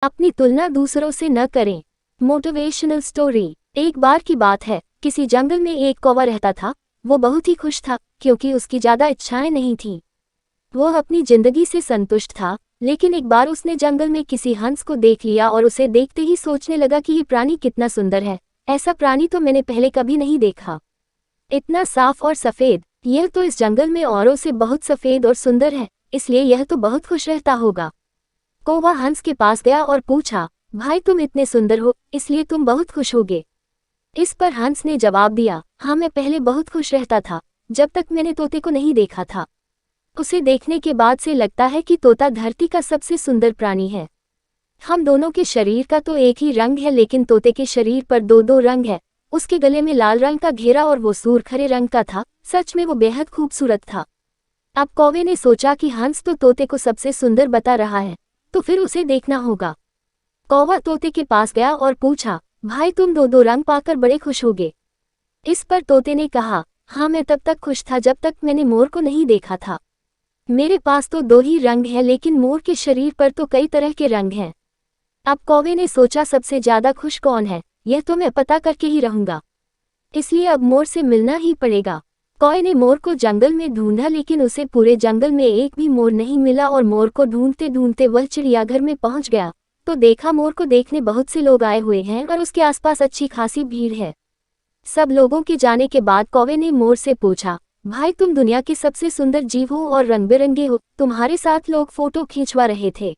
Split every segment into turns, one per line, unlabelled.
अपनी तुलना दूसरों से न करें। Motivational story. एक बार की बात है, किसी जंगल में एक कौवा रहता था। वो बहुत ही खुश था क्योंकि उसकी ज्यादा इच्छाएं नहीं थीं। वो अपनी जिंदगी से संतुष्ट था, लेकिन एक बार उसने जंगल में किसी हंस को देख लिया और उसे देखते ही सोचने लगा कि ये प्राणी कितना सुंदर है। ऐसा प्राणी तो मैंने पहले कभी नहीं देखा। इतना साफ और सफेद, यह तो इस जंगल में औरों से बहुत सफेद और सुंदर है, इसलिए यह तो बहुत खुश रहता होगा। कौवा हंस के पास गया और पूछा, भाई तुम इतने सुंदर हो, इसलिए तुम बहुत खुश होगे। इस पर हंस ने जवाब दिया, हाँ मैं पहले बहुत खुश रहता था, जब तक मैंने तोते को नहीं देखा था। उसे देखने के बाद से लगता है कि तोता धरती का सबसे सुंदर प्राणी है। हम दोनों के शरीर का तो एक ही रंग है, लेकिन तोते के शरीर पर दो दो रंग है। उसके गले में लाल रंग का घेरा और वो सूरखरे रंग का था। सच में वो बेहद खूबसूरत था। अब कौवे ने सोचा कि हंस तो तोते को सबसे सुंदर बता रहा है, तो फिर उसे देखना होगा। कौवा तोते के पास गया और पूछा, भाई तुम दो दो रंग पाकर बड़े खुश होगे। इस पर तोते ने कहा, हाँ मैं तब तक खुश था जब तक मैंने मोर को नहीं देखा था। मेरे पास तो दो ही रंग है, लेकिन मोर के शरीर पर तो कई तरह के रंग हैं। अब कौवे ने सोचा सबसे ज्यादा खुश कौन है, यह तो मैं पता करके ही रहूंगा। इसलिए अब मोर से मिलना ही पड़ेगा। कौवे ने मोर को जंगल में ढूंढा, लेकिन उसे पूरे जंगल में एक भी मोर नहीं मिला और मोर को ढूंढते ढूंढते वह चिड़ियाघर में पहुंच गया तो देखा मोर को देखने बहुत से लोग आए हुए हैं और उसके आसपास अच्छी खासी भीड़ है। सब लोगों के जाने के बाद कौवे ने मोर से पूछा, भाई तुम दुनिया के सबसे सुंदर जीव हो और रंग बिरंगे हो, तुम्हारे साथ लोग फोटो खींचवा रहे थे।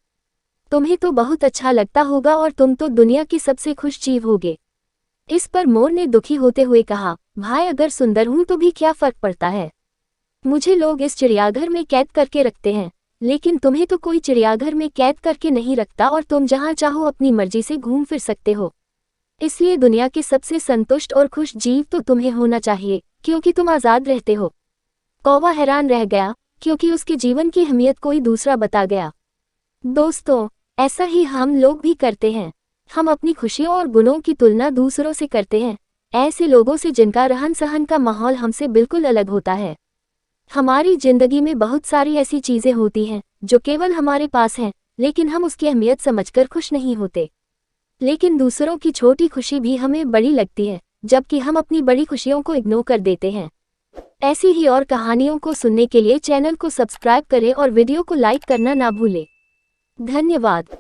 तुम्हें तो बहुत अच्छा लगता होगा और तुम तो दुनिया के सबसे खुश जीव होगे। इस पर मोर ने दुखी होते हुए कहा, भाई अगर सुंदर हूं तो भी क्या फर्क पड़ता है। मुझे लोग इस चिड़ियाघर में कैद करके रखते हैं, लेकिन तुम्हें तो कोई चिड़ियाघर में कैद करके नहीं रखता और तुम जहां चाहो अपनी मर्जी से घूम फिर सकते हो। इसलिए दुनिया के सबसे संतुष्ट और खुश जीव तो तुम्हें होना चाहिए, क्योंकि तुम आज़ाद रहते हो। कौवा हैरान रह गया, क्योंकि उसके जीवन की अहमियत कोई दूसरा बता गया। दोस्तों, ऐसा ही हम लोग भी करते हैं। हम अपनी खुशियों और गुणों की तुलना दूसरों से करते हैं, ऐसे लोगों से जिनका रहन सहन का माहौल हमसे बिल्कुल अलग होता है। हमारी जिंदगी में बहुत सारी ऐसी चीजें होती हैं जो केवल हमारे पास हैं, लेकिन हम उसकी अहमियत समझकर खुश नहीं होते। लेकिन दूसरों की छोटी खुशी भी हमें बड़ी लगती है, जबकि हम अपनी बड़ी खुशियों को इग्नोर कर देते हैं। ऐसी ही और कहानियों को सुनने के लिए चैनल को सब्सक्राइब करें और वीडियो को लाइक करना ना भूलें। धन्यवाद।